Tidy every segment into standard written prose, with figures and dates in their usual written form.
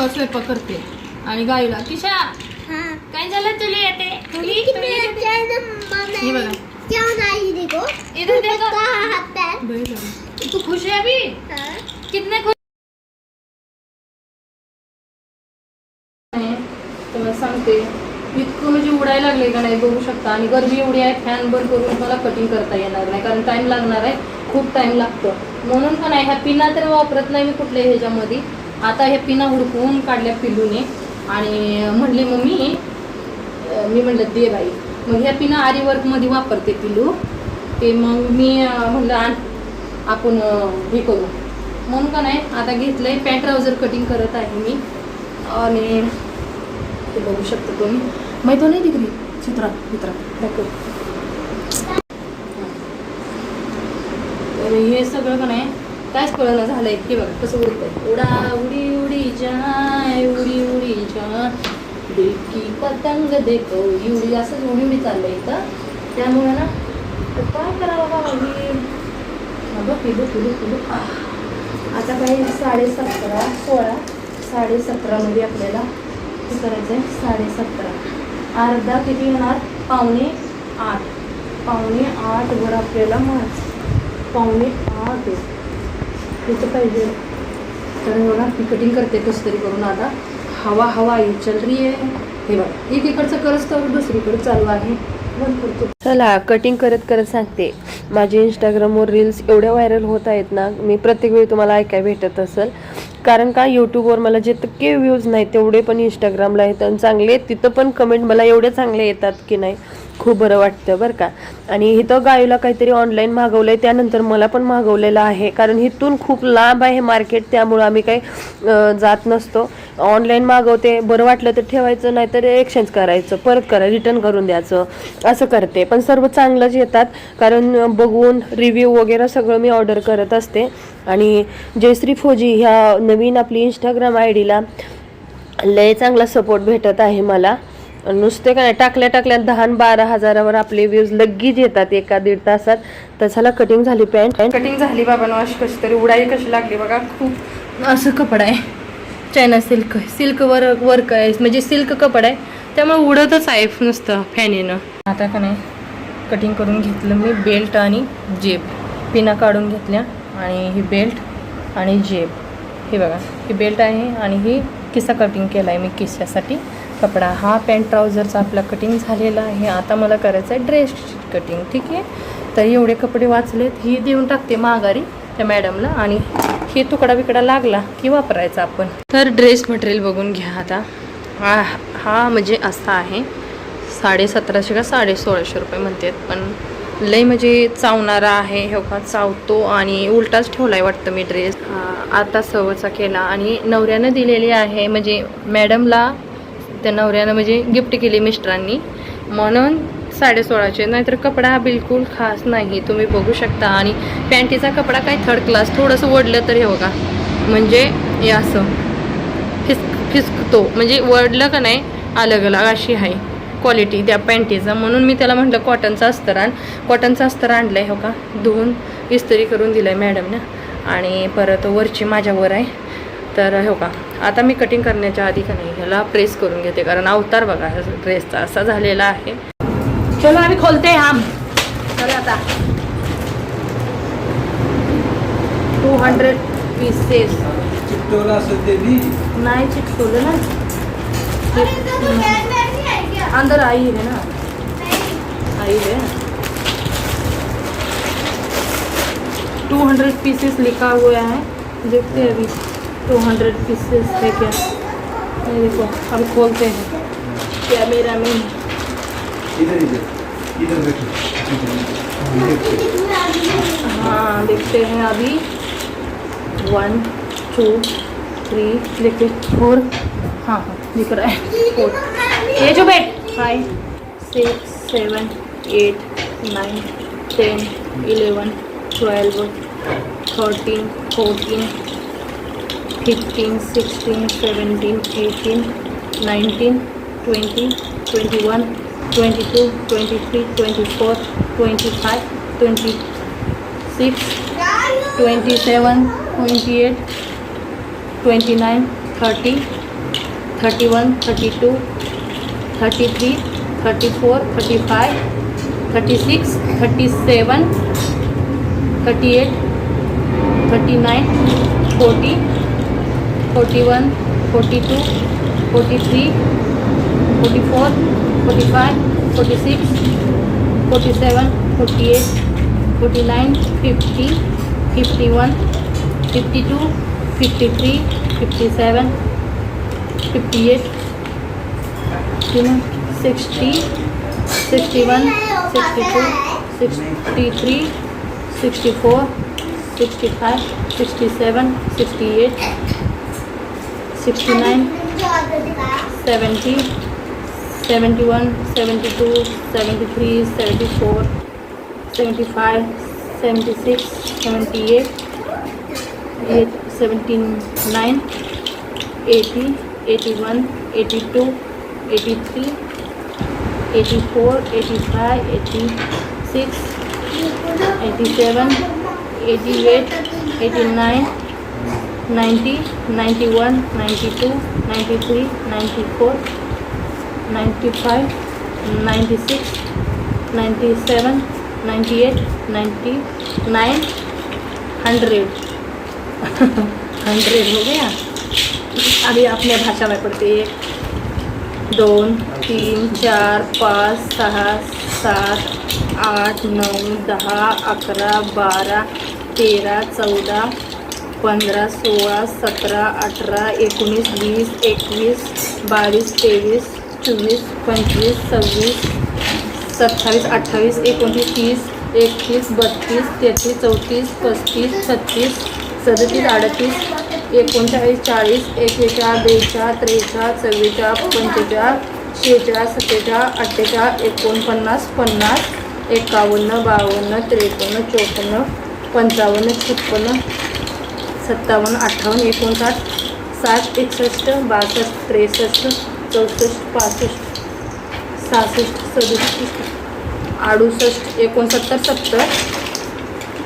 स्वयंपाक करते आणि गाईला किशा काय झालं तुला येते ये बघा इधर देखो तू खुश है अभी कितने खुश तुम्हाला सांगते इतकं म्हणजे उडायला लागले का नाही बघू शकता आणि गरमी एवढी आहे फॅन बंद करून मला कटिंग करता येणार नाही कारण टाइम लागणार आहे खूप टाइम लागतो म्हणून का नाही ह्या पिना तर वापरत नाही मी कुठल्या ह्याच्यामध्ये आता ह्या पिना हुडकून काढल्या पिल्लूने आणि म्हणले मम्मी मी म्हणलं दे बाई मग ह्या पिना आरी वर्कमध्ये वापरते पिल्लू ते मग मी म्हणलं आपण हे करू म्हणून का नाही आता घेतलंय पॅन्ट ट्राउझर कटिंग करत आहे मी आणि ते बघू शकता तुम्ही माहिती नाही दिकरी चित्रा दाखव तर हे सगळं का नाही कायच कळलं झालंय की बघा कसं उडतंय उडा उडी उडी जाय उडी उडी जाय देखी पतंग देखो उडी असं उडी उडी चाललंय इथं त्यामुळे ना काय करावं बाबा आता काही 17:30 16 मध्ये आपल्याला हे करायचं आहे 17:30 अर्धा किती येणार 7:45 वर आपल्याला मार्च 7:45 तिथं पाहिजे तर बघा ती कटिंग करते कसं तरी करून आता हवा चल रही आहे हे बघा एकीकडचं करत तर दुसरीकडे चालू आहे बंद करतो चला कटिंग करत सांगते माझे इंस्टाग्रामवर रील्स एवढ्या व्हायरल होत आहेत ना मी प्रत्येक वेळी तुम्हाला ऐकाय भेटत असेल कारण का यूट्यूबवर मला जितके व्ह्यूज नाही तेवढे पण इंस्टाग्रामला आहेत आणि चांगले तिथं पण कमेंट मला एवढे चांगले येतात की नाही खूप बरं वाटतं बरं का आणि इथं गायला काहीतरी ऑनलाईन मागवलं आहे त्यानंतर मला पण मागवलेलं आहे कारण इथून खूप लांब आहे मार्केट त्यामुळं आम्ही काही जात नसतो ऑनलाईन मागवते बरं वाटलं तर ठेवायचं नाही तर एक्सचेंज करायचं परत रिटर्न करून द्यायचं असं करते पण सर्व चांगलंच येतात कारण बघून रिव्ह्यू वगैरे सगळं मी ऑर्डर करत असते आणि जयश्री फौजी ह्या नवीन आपली इंस्टाग्राम आयडीला लय चांगला सपोर्ट भेटत आहे मला नुसते काय टाकल्या 10-12 हजारावर आपले व्ह्यूज लगेच येतात 1-1.5 तासात तर झाला कटिंग झाली पॅन्ट कटिंग झाली बाबा वॉश कशी तरी उडाई कशी लागली बघा खूप असं कपडा आहे चायना सिल्क वर्क आहे म्हणजे सिल्क कपडा आहे त्यामुळे उडतच आहे नुसतं फॅनीनं आता का नाही कटिंग करून घेतलं मी बेल्ट आणि जेब पिना काढून घेतल्या आणि ही बेल्ट आणि जेब हे बघा ही बेल्ट आहे आणि ही किस्सा कटिंग केला आहे मी किस्सासाठी कपडा हा पॅन्ट ट्राउझरचा आपला कटिंग झालेला आहे आता मला करायचं आहे ड्रेस कटिंग ठीक आहे तर एवढे कपडे वाचलेत ही देऊन टाकते माघारी त्या मॅडमला आणि हे तुकडा बिकडा लागला की वापरायचा आपण तर ड्रेस मटेरियल बघून घ्या आता हा म्हणजे असा आहे 1750 का 1650 रुपये म्हणतात पण लई म्हणजे चावणारा आहे हे का चावतो आणि उलटाच ठेवलाय वाटतं मी ड्रेस आता सवचा केला आणि नवऱ्यानं दिलेली आहे म्हणजे मॅडमला त्या नवऱ्यानं म्हणजे गिफ्ट केली मिस्टरांनी म्हणून 1650 नाहीतर कपडा बिलकुल खास नाही तुम्ही बघू शकता आणि पॅन्टीचा कपडा काय थर्ड क्लास थोडंसं ओढलं तर हे बघा म्हणजे हे असं फिसकतो म्हणजे ओढलं का नाही अलग अशी आहे क्वालिटी त्या पॅन्टीचा म्हणून मी त्याला म्हटलं कॉटनचं अस्तर आणलं आहे हो का धुवून इस्त्री करून दिलं आहे मॅडमनं आणि परत वरची माझ्यावर आहे तर हो का आता मी कटिंग करण्याच्या आधी का नाही ह्याला प्रेस करून घेते कारण अवतार बघा ड्रेसचा असा झालेला आहे चलो आम्ही खोलते हम चला आता 200 पीसेस चिकटवलं असेल ते नाही चिकटवलं ना अंदर आई है ना आई है 200 पीसेस लिखा हुआ है देखते हैं अभी 200 पीसेस है क्या ये देखो हम खोलते हैं कैमरा में इधर हाँ देखते हैं अभी 1 2 3 देखते 4 हाँ दिख रहा है 4 ये जो बेट 5 6 7 8 9 10 11 12 13 14 15 16 17 18 19 20 21 22 23 24 25 26 27 28 29 30 31, 32, 33, 34, 35, 36, 37, 38, 39, 40, 41, 42, 43, 44, 45, 46, 47, 48, 49, 50, 51, 52, 53, 57, 58, 60, 61, 62, 63, 64, 65, 67, 68, 69, 70, 71, 72, 73, 74, 75, 76, 78, 79, 80, 81, 82, 83, 84, 85, 86, 87, 88, 89, 90, 91, 92, 93, 94, 95, 96, 97, 98, 99, 100. 100 हो गया. अभी अपने भाषा में पढ़ते 1, 2, 3, 4, 5, 6, 7, 8, 9, 10, 11, 12, 13, 14, 15, 16, 17, 18, 19, 20, 21, 22, 23, 24, 25, 26, 27, 28, 29, 30, 31, 32, 33, 34, 35, 36, 37, 38, 39, 40, 41, 42, 43, 44, 45, 46, 47, 48, 49, 50, 51, 52, 53, 54, 55, 56, 57, 58, 59, 60, 61, 62, 63, 64, 65, 66, 67, 68, 69, 70,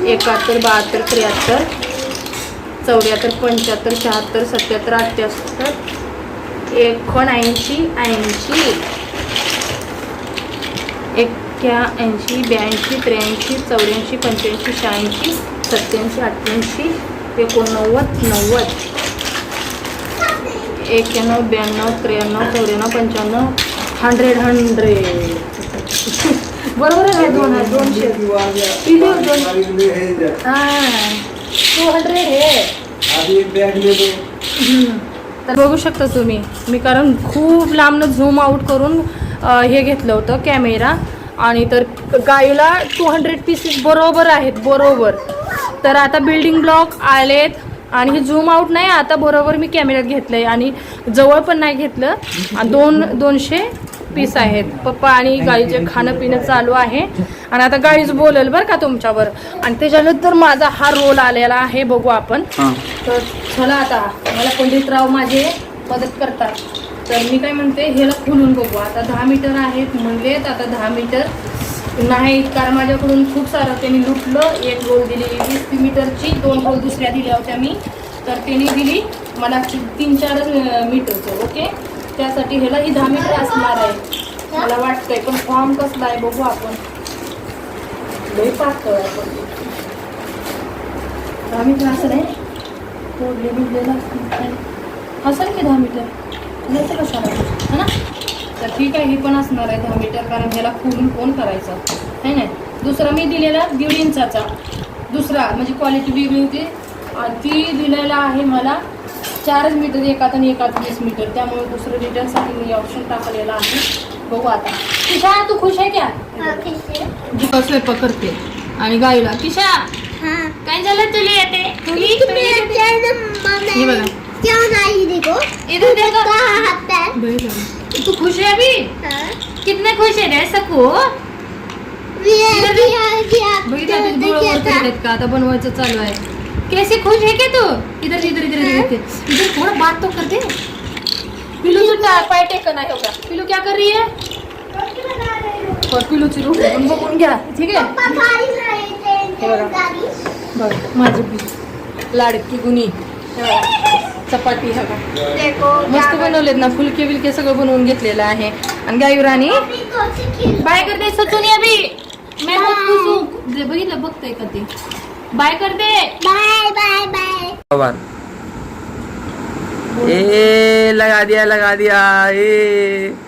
71, 72, 73, 74, 75, 76, 77, 78, 79, 80, 81, 82, 83, 84, 85, 86, 87, 88, 89, 90, 91, 92, 93, 94, 55, 100. बरोबर आहे. 200 हे. आधी एक बॅग ले दो. तर बघू शकता तुम्ही, मी कारण खूप लांबनं झूम आउट करून हे घेतलं होतं कॅमेरा, आणि तर गाईला 200 पीसेस बरोबर आहेत, बरोबर. तर आता बिल्डिंग ब्लॉक आलेत आणि हे झूम आउट नाही, आता बरोबर मी कॅमेऱ्यात घेतलंय आणि जवळ पण नाही घेतलं. 200 पीस आहेत. पप्पा आणि गाईचे खाणं पिणं चालू आहे. आणि आता गाईच बोलेल बरं का तुमच्यावर, आणि त्याच्यानंतर माझा हा रोल आलेला आहे, बघू आपण. तर चला आता मला पंडितराव माझे मदत करतात. तर मी काय म्हणते, ह्याला खोलून बघू. आता 10 मीटर आहेत म्हणलेत, आता 10 मीटर नाही, कारण माझ्याकडून खूप सारं त्यांनी लुटलं. एक रोल दिली 20 मीटरची, 2 रोल दुसऱ्या दिल्या होत्या मी, तर त्यांनी दिली मला 3-4 मीटरचं. ओके, त्यासाठी ह्याला ही 10 मीटर असणार आहे मला वाटतंय, पण फॉर्म कसला आहे बघू आपण. लई पातळ आहे पण 10 मीटर असं नाही, तोडले बिडलेलं असेल की 10 मीटर द्यायचं कशाला है ना. तर ठीक आहे, ही पण असणार आहे 10 मीटर, कारण ह्याला खोलून कोण करायचं आहे नाही. दुसरा मी दिलेला 1.5 इंचाचा दुसरा, म्हणजे क्वालिटी वेगळी होती. ती दिलेला आहे मला 4 मीटर एकात आणि एकात 20 मीटर, त्यामुळे दुसरं रिटर्नसाठी मी ऑप्शन टाकलेला आहे. बघू आता. किशा तू खुश आहे क्या? स्वयंपाक करते आणि गाईला किशा काय झालं तुला येते हे बघा. इधर देखो, तू खुश है अभी? कितने खुश है रे सकू? का आता बनवायचं चालू आहे. कैसे खुश है क्या तू? इधर इधर इधर इधर इधर थोड़ा बात तो कर दे. पिलू तो पाय टेकन आहे होगा. पिलू क्या कर रही है? और पिलूची रोटी पण बघून घ्या, ठीक आहे. हे बघा, बघ माझी लाडकी गुणी. चपाती हवा मस्त बनवलेत ना, फुलके बिलके सगळं बनवून घेतलेलं आहे. आणि गायुराणी बाय करते सचून अभी मैं बहुत खुश हूँ. बघितलं बघतोय का ते बाय करते. Bye bye bye. ए लगा दिया ए